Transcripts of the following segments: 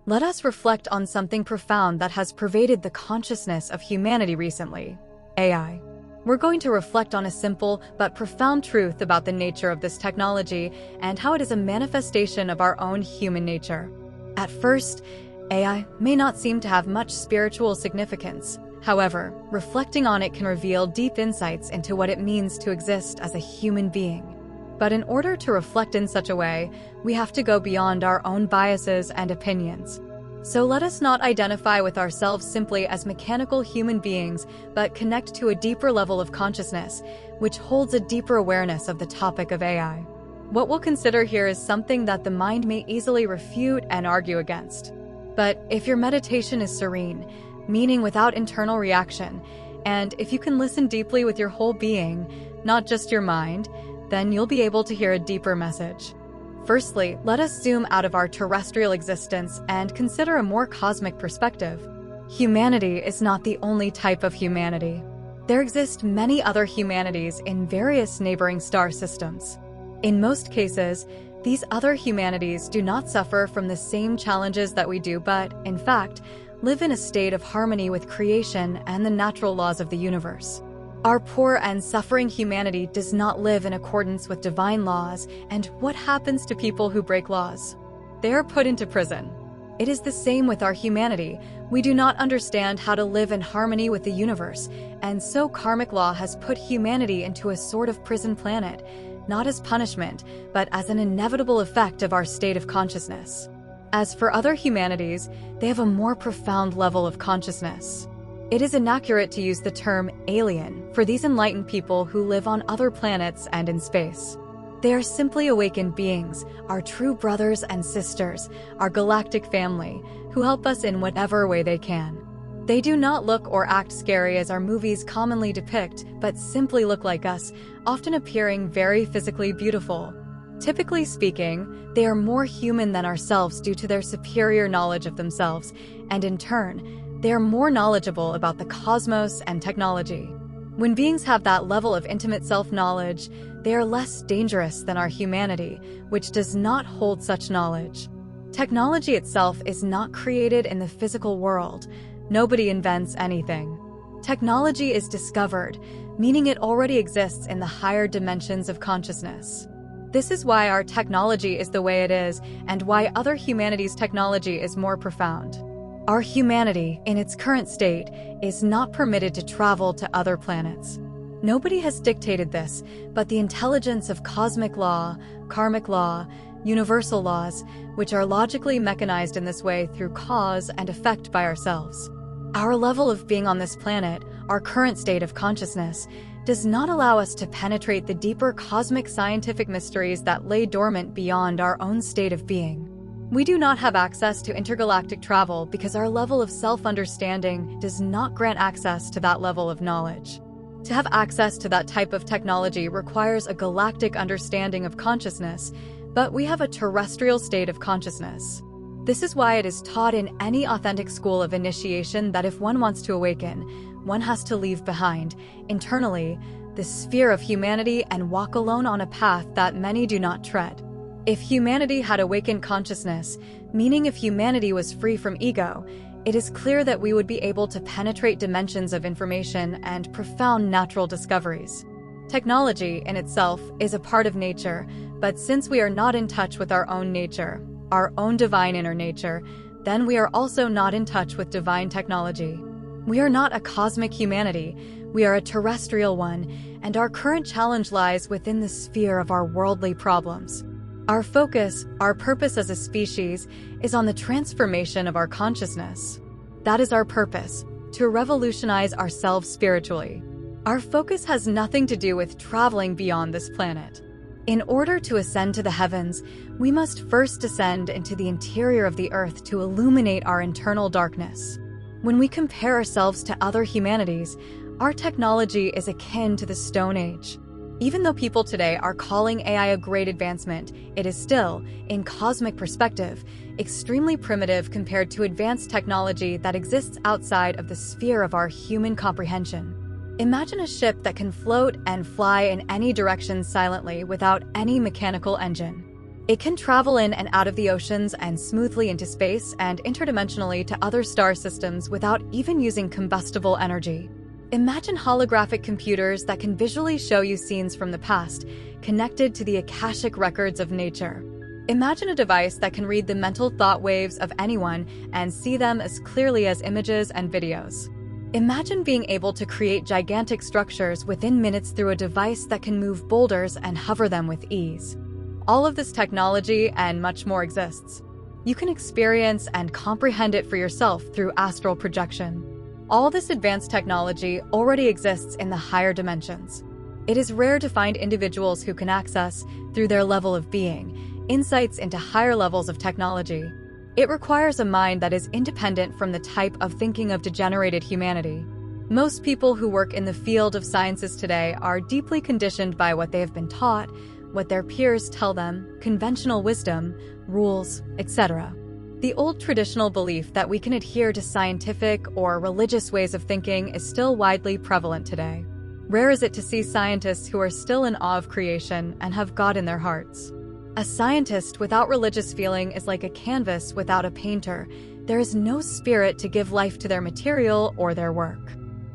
let us reflect on something profound that has pervaded the consciousness of humanity recently: AI. We're going to reflect on a simple but profound truth about the nature of this technology and how it is a manifestation of our own human nature. At first, AI may not seem to have much spiritual significance. However, reflecting on it can reveal deep insights into what it means to exist as a human being. But in order to reflect in such a way, we have to go beyond our own biases and opinions. So let us not identify with ourselves simply as mechanical human beings, but connect to a deeper level of consciousness, which holds a deeper awareness of the topic of AI. What we'll consider here is something that the mind may easily refute and argue against. But if your meditation is serene, meaning without internal reaction, and if you can listen deeply with your whole being, not just your mind, then you'll be able to hear a deeper message. Firstly, let us zoom out of our terrestrial existence and consider a more cosmic perspective. Humanity is not the only type of humanity. There exist many other humanities in various neighboring star systems. In most cases, these other humanities do not suffer from the same challenges that we do, but, in fact, live in a state of harmony with creation and the natural laws of the universe. Our poor and suffering humanity does not live in accordance with divine laws, and what happens to people who break laws? They are put into prison. It is the same with our humanity. We do not understand how to live in harmony with the universe, and so karmic law has put humanity into a sort of prison planet, not as punishment, but as an inevitable effect of our state of consciousness. As for other humanities, they have a more profound level of consciousness. It is inaccurate to use the term alien for these enlightened people who live on other planets and in space. They are simply awakened beings, our true brothers and sisters, our galactic family, who help us in whatever way they can. They do not look or act scary as our movies commonly depict, but simply look like us, often appearing very physically beautiful. Typically speaking, they are more human than ourselves due to their superior knowledge of themselves, and in turn, they are more knowledgeable about the cosmos and technology. When beings have that level of intimate self-knowledge, they are less dangerous than our humanity, which does not hold such knowledge. Technology itself is not created in the physical world. Nobody invents anything. Technology is discovered, meaning it already exists in the higher dimensions of consciousness. This is why our technology is the way it is, and why other humanities' technology is more profound. Our humanity, in its current state, is not permitted to travel to other planets. Nobody has dictated this, but the intelligence of cosmic law, karmic law, universal laws, which are logically mechanized in this way through cause and effect by ourselves. Our level of being on this planet, our current state of consciousness, does not allow us to penetrate the deeper cosmic scientific mysteries that lay dormant beyond our own state of being. We do not have access to intergalactic travel because our level of self-understanding does not grant access to that level of knowledge. To have access to that type of technology requires a galactic understanding of consciousness, but we have a terrestrial state of consciousness. This is why it is taught in any authentic school of initiation that if one wants to awaken, one has to leave behind, internally, the sphere of humanity and walk alone on a path that many do not tread. If humanity had awakened consciousness, meaning if humanity was free from ego, it is clear that we would be able to penetrate dimensions of information and profound natural discoveries. Technology, in itself, is a part of nature, but since we are not in touch with our own nature, our own divine inner nature, then we are also not in touch with divine technology. We are not a cosmic humanity, we are a terrestrial one, and our current challenge lies within the sphere of our worldly problems. Our focus, our purpose as a species, is on the transformation of our consciousness. That is our purpose, to revolutionize ourselves spiritually. Our focus has nothing to do with traveling beyond this planet. In order to ascend to the heavens, we must first descend into the interior of the earth to illuminate our internal darkness. When we compare ourselves to other humanities, our technology is akin to the Stone Age. Even though people today are calling AI a great advancement, it is still, in cosmic perspective, extremely primitive compared to advanced technology that exists outside of the sphere of our human comprehension. Imagine a ship that can float and fly in any direction silently without any mechanical engine. It can travel in and out of the oceans and smoothly into space and interdimensionally to other star systems without even using combustible energy. Imagine holographic computers that can visually show you scenes from the past, connected to the Akashic records of nature. Imagine a device that can read the mental thought waves of anyone and see them as clearly as images and videos. Imagine being able to create gigantic structures within minutes through a device that can move boulders and hover them with ease. All of this technology and much more exists. You can experience and comprehend it for yourself through astral projection. All this advanced technology already exists in the higher dimensions. It is rare to find individuals who can access, through their level of being, insights into higher levels of technology. It requires a mind that is independent from the type of thinking of degenerated humanity. Most people who work in the field of sciences today are deeply conditioned by what they have been taught, what their peers tell them, conventional wisdom, rules, etc. The old traditional belief that we can adhere to scientific or religious ways of thinking is still widely prevalent today. Rare is it to see scientists who are still in awe of creation and have God in their hearts. A scientist without religious feeling is like a canvas without a painter. There is no spirit to give life to their material or their work.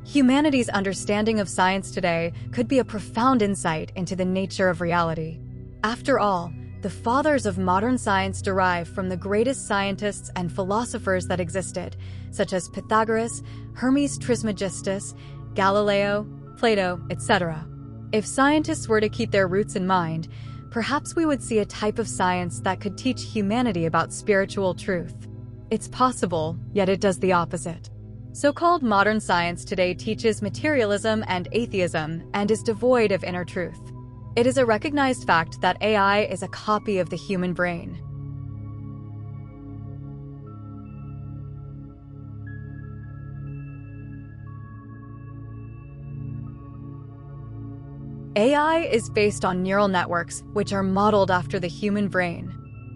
Humanity's understanding of science today could be a profound insight into the nature of reality. After all, the fathers of modern science derive from the greatest scientists and philosophers that existed, such as Pythagoras, Hermes Trismegistus, Galileo, Plato, etc. If scientists were to keep their roots in mind, perhaps we would see a type of science that could teach humanity about spiritual truth. It's possible, yet it does the opposite. So-called modern science today teaches materialism and atheism and is devoid of inner truth. It is a recognized fact that AI is a copy of the human brain. AI is based on neural networks, which are modeled after the human brain.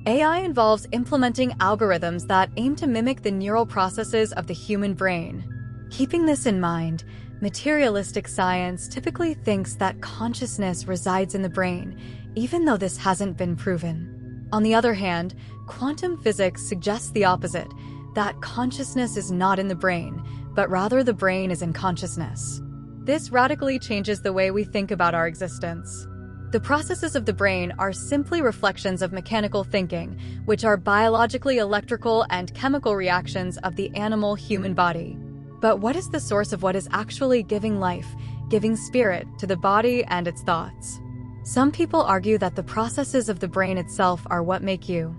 AI involves implementing algorithms that aim to mimic the neural processes of the human brain. Keeping this in mind, materialistic science typically thinks that consciousness resides in the brain, even though this hasn't been proven. On the other hand, quantum physics suggests the opposite, that consciousness is not in the brain, but rather the brain is in consciousness. This radically changes the way we think about our existence. The processes of the brain are simply reflections of mechanical thinking, which are biologically electrical and chemical reactions of the animal human body. But what is the source of what is actually giving life, giving spirit to the body and its thoughts? Some people argue that the processes of the brain itself are what make you,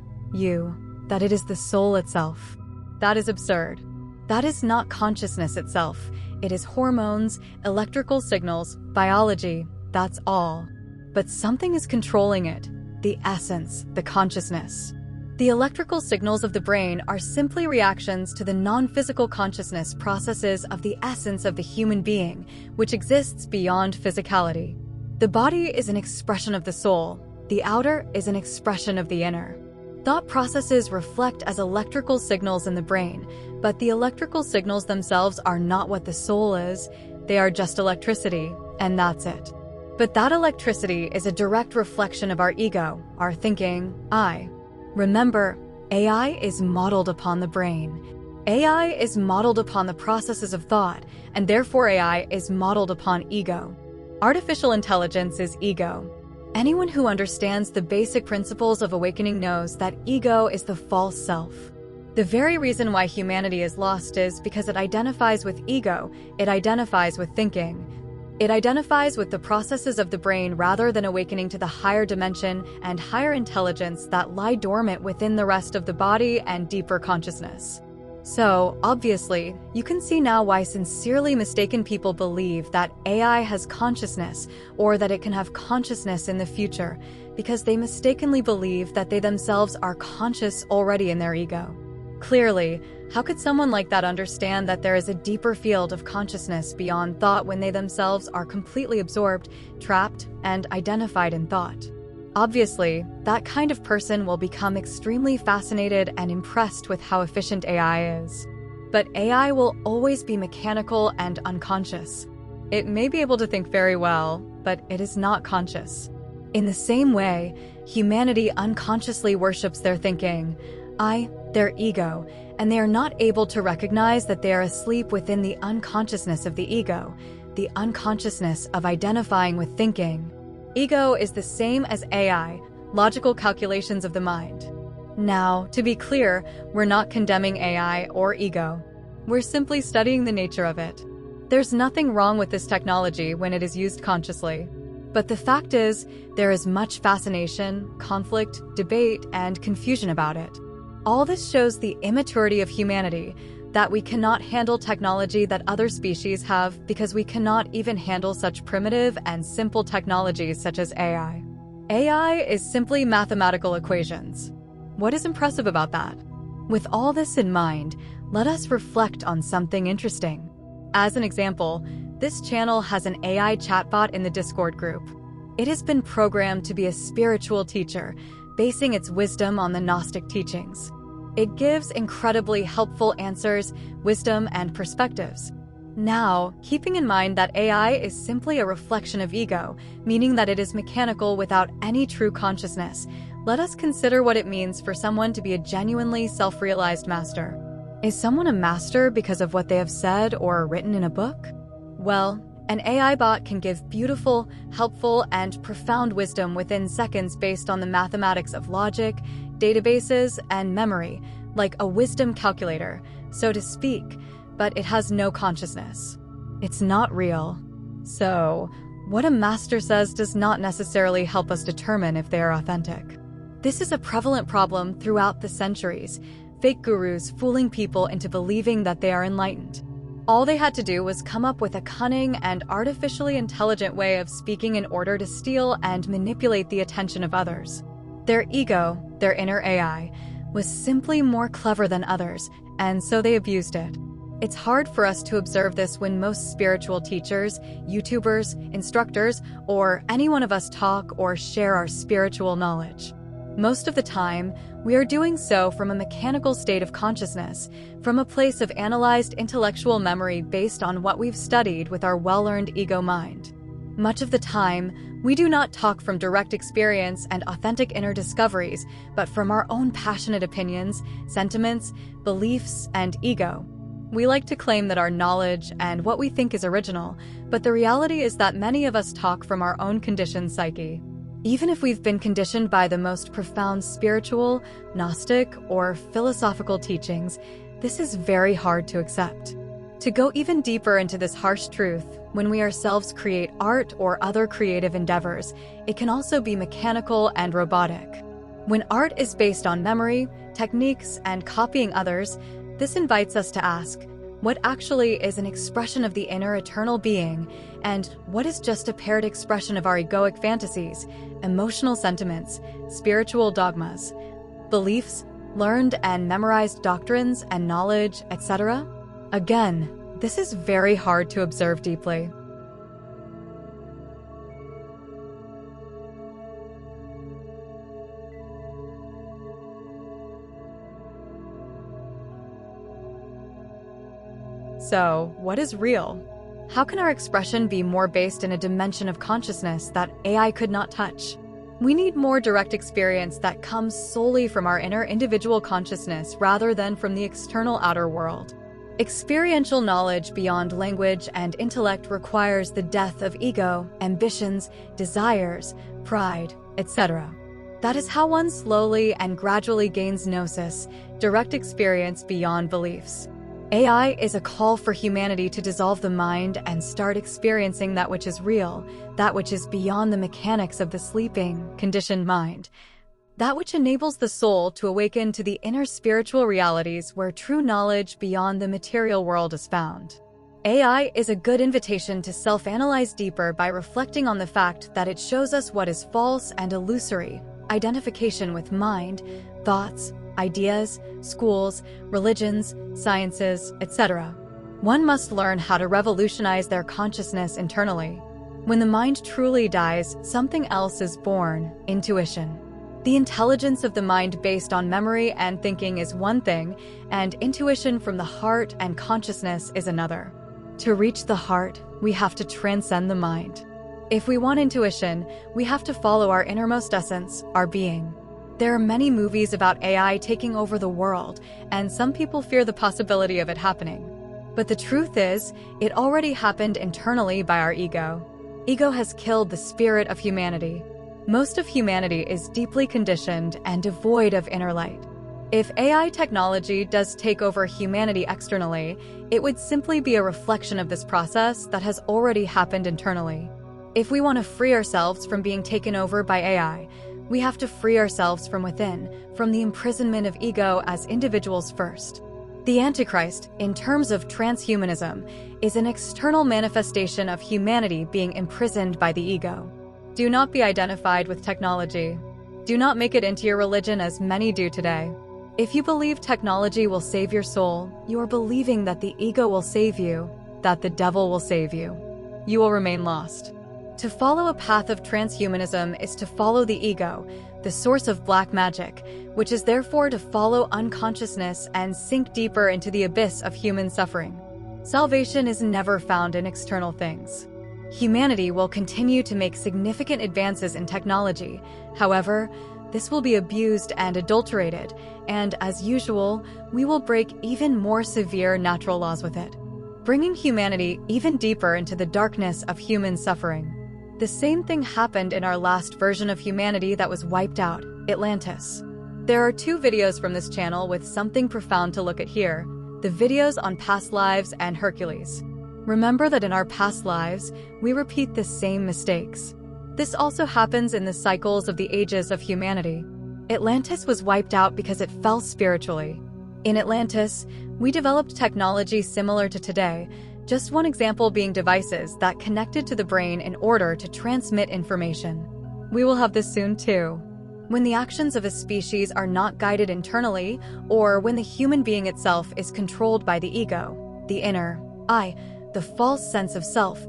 that it is the soul itself. That is absurd. That is not consciousness itself. It is hormones, electrical signals, biology, that's all. But something is controlling it, the essence, the consciousness. The electrical signals of the brain are simply reactions to the non-physical consciousness processes of the essence of the human being, which exists beyond physicality. The body is an expression of the soul. The outer is an expression of the inner. Thought processes reflect as electrical signals in the brain, but the electrical signals themselves are not what the soul is. They are just electricity, and that's it. But that electricity is a direct reflection of our ego, our thinking, I. Remember, AI is modeled upon the brain. AI is modeled upon the processes of thought, and therefore AI is modeled upon ego. Artificial intelligence is ego. Anyone who understands the basic principles of awakening knows that ego is the false self. The very reason why humanity is lost is because it identifies with ego, it identifies with thinking. It identifies with the processes of the brain rather than awakening to the higher dimension and higher intelligence that lie dormant within the rest of the body and deeper consciousness. So, obviously, you can see now why sincerely mistaken people believe that AI has consciousness or that it can have consciousness in the future, because they mistakenly believe that they themselves are conscious already in their ego. Clearly, how could someone like that understand that there is a deeper field of consciousness beyond thought when they themselves are completely absorbed, trapped, and identified in thought? Obviously, that kind of person will become extremely fascinated and impressed with how efficient AI is. But AI will always be mechanical and unconscious. It may be able to think very well, but it is not conscious. In the same way, humanity unconsciously worships their thinking, their ego, and they are not able to recognize that they are asleep within the unconsciousness of the ego, the unconsciousness of identifying with thinking. Ego is the same as AI, logical calculations of the mind. Now, to be clear, we're not condemning AI or ego. We're simply studying the nature of it. There's nothing wrong with this technology when it is used consciously. But the fact is, there is much fascination, conflict, debate, and confusion about it. All this shows the immaturity of humanity, that we cannot handle technology that other species have because we cannot even handle such primitive and simple technologies such as AI. AI is simply mathematical equations. What is impressive about that? With all this in mind, let us reflect on something interesting. As an example, this channel has an AI chatbot in the Discord group. It has been programmed to be a spiritual teacher, basing its wisdom on the Gnostic teachings. It gives incredibly helpful answers, wisdom, and perspectives. Now, keeping in mind that AI is simply a reflection of ego, meaning that it is mechanical without any true consciousness, let us consider what it means for someone to be a genuinely self-realized master. Is someone a master because of what they have said or written in a book? Well, an AI bot can give beautiful, helpful, and profound wisdom within seconds based on the mathematics of logic, databases, and memory, like a wisdom calculator, so to speak, but it has no consciousness. It's not real. So, what a master says does not necessarily help us determine if they are authentic. This is a prevalent problem throughout the centuries, fake gurus fooling people into believing that they are enlightened. All they had to do was come up with a cunning and artificially intelligent way of speaking in order to steal and manipulate the attention of others. Their ego, their inner AI, was simply more clever than others, and so they abused it. It's hard for us to observe this when most spiritual teachers, YouTubers, instructors, or any one of us talk or share our spiritual knowledge. Most of the time, we are doing so from a mechanical state of consciousness, from a place of analyzed intellectual memory based on what we've studied with our well-earned ego mind. Much of the time, we do not talk from direct experience and authentic inner discoveries, but from our own passionate opinions, sentiments, beliefs, and ego. We like to claim that our knowledge and what we think is original, but the reality is that many of us talk from our own conditioned psyche. Even if we've been conditioned by the most profound spiritual, Gnostic, or philosophical teachings, this is very hard to accept. To go even deeper into this harsh truth, when we ourselves create art or other creative endeavors, it can also be mechanical and robotic. When art is based on memory, techniques, and copying others, this invites us to ask, what actually is an expression of the inner eternal being, and what is just a paired expression of our egoic fantasies, emotional sentiments, spiritual dogmas, beliefs, learned and memorized doctrines and knowledge, etc.? Again, this is very hard to observe deeply. So, what is real? How can our expression be more based in a dimension of consciousness that AI could not touch? We need more direct experience that comes solely from our inner individual consciousness rather than from the external outer world. Experiential knowledge beyond language and intellect requires the death of ego, ambitions, desires, pride, etc. That is how one slowly and gradually gains gnosis, direct experience beyond beliefs. AI is a call for humanity to dissolve the mind and start experiencing that which is real, that which is beyond the mechanics of the sleeping, conditioned mind, that which enables the soul to awaken to the inner spiritual realities where true knowledge beyond the material world is found. AI is a good invitation to self-analyze deeper by reflecting on the fact that it shows us what is false and illusory, identification with mind, thoughts, ideas, schools, religions, sciences, etc. One must learn how to revolutionize their consciousness internally. When the mind truly dies, something else is born, intuition. The intelligence of the mind based on memory and thinking is one thing, and intuition from the heart and consciousness is another. To reach the heart, we have to transcend the mind. If we want intuition, we have to follow our innermost essence, our being. There are many movies about AI taking over the world, and some people fear the possibility of it happening. But the truth is, it already happened internally by our ego. Ego has killed the spirit of humanity. Most of humanity is deeply conditioned and devoid of inner light. If AI technology does take over humanity externally, it would simply be a reflection of this process that has already happened internally. If we want to free ourselves from being taken over by AI, we have to free ourselves from within, from the imprisonment of ego as individuals first. The Antichrist, in terms of transhumanism, is an external manifestation of humanity being imprisoned by the ego. Do not be identified with technology. Do not make it into your religion as many do today. If you believe technology will save your soul, you are believing that the ego will save you, that the devil will save you. You will remain lost. To follow a path of transhumanism is to follow the ego, the source of black magic, which is therefore to follow unconsciousness and sink deeper into the abyss of human suffering. Salvation is never found in external things. Humanity will continue to make significant advances in technology. However, this will be abused and adulterated, and as usual, we will break even more severe natural laws with it, bringing humanity even deeper into the darkness of human suffering. The same thing happened in our last version of humanity that was wiped out, Atlantis. There are 2 videos from this channel with something profound to look at here, the videos on past lives and Hercules. Remember that in our past lives, we repeat the same mistakes. This also happens in the cycles of the ages of humanity. Atlantis was wiped out because it fell spiritually. In Atlantis, we developed technology similar to today, just one example being devices that connected to the brain in order to transmit information. We will have this soon too. When the actions of a species are not guided internally, or when the human being itself is controlled by the ego, the inner I, the false sense of self,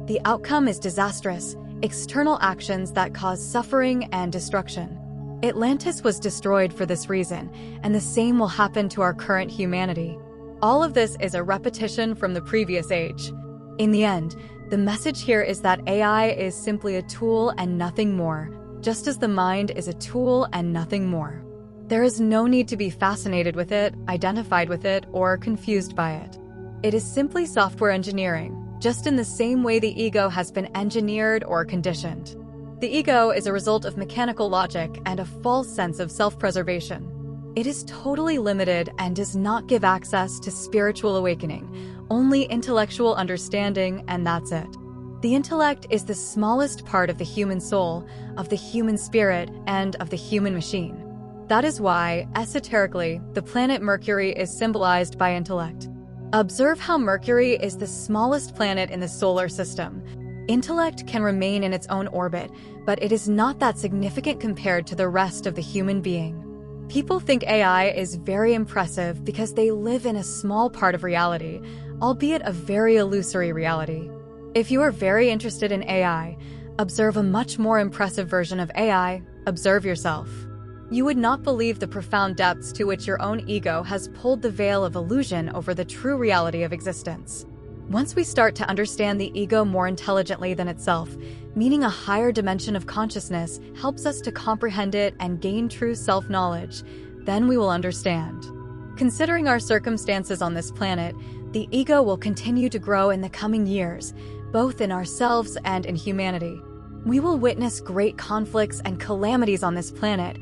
the outcome is disastrous, external actions that cause suffering and destruction. Atlantis was destroyed for this reason, and the same will happen to our current humanity. All of this is a repetition from the previous age. In the end, the message here is that AI is simply a tool and nothing more, just as the mind is a tool and nothing more. There is no need to be fascinated with it, identified with it, or confused by it. It is simply software engineering, just in the same way the ego has been engineered or conditioned. The ego is a result of mechanical logic and a false sense of self-preservation. It is totally limited and does not give access to spiritual awakening, only intellectual understanding, and that's it. The intellect is the smallest part of the human soul, of the human spirit, and of the human machine. That is why, esoterically, the planet Mercury is symbolized by intellect. Observe how Mercury is the smallest planet in the solar system. Intellect can remain in its own orbit, but it is not that significant compared to the rest of the human being. People think AI is very impressive because they live in a small part of reality, albeit a very illusory reality. If you are very interested in AI, observe a much more impressive version of AI, observe yourself. You would not believe the profound depths to which your own ego has pulled the veil of illusion over the true reality of existence. Once we start to understand the ego more intelligently than itself, meaning a higher dimension of consciousness helps us to comprehend it and gain true self-knowledge, then we will understand. Considering our circumstances on this planet, the ego will continue to grow in the coming years, both in ourselves and in humanity. We will witness great conflicts and calamities on this planet,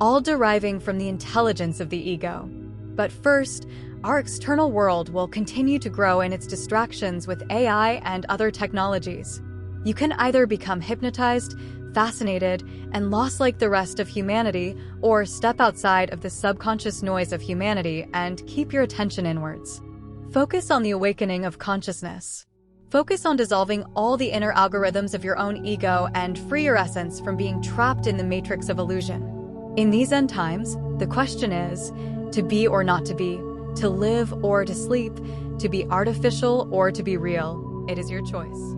all deriving from the intelligence of the ego. But first, our external world will continue to grow in its distractions with AI and other technologies. You can either become hypnotized, fascinated, and lost like the rest of humanity, or step outside of the subconscious noise of humanity and keep your attention inwards. Focus on the awakening of consciousness. Focus on dissolving all the inner algorithms of your own ego and free your essence from being trapped in the matrix of illusion. In these end times, the question is, to be or not to be, to live or to sleep, to be artificial or to be real. It is your choice.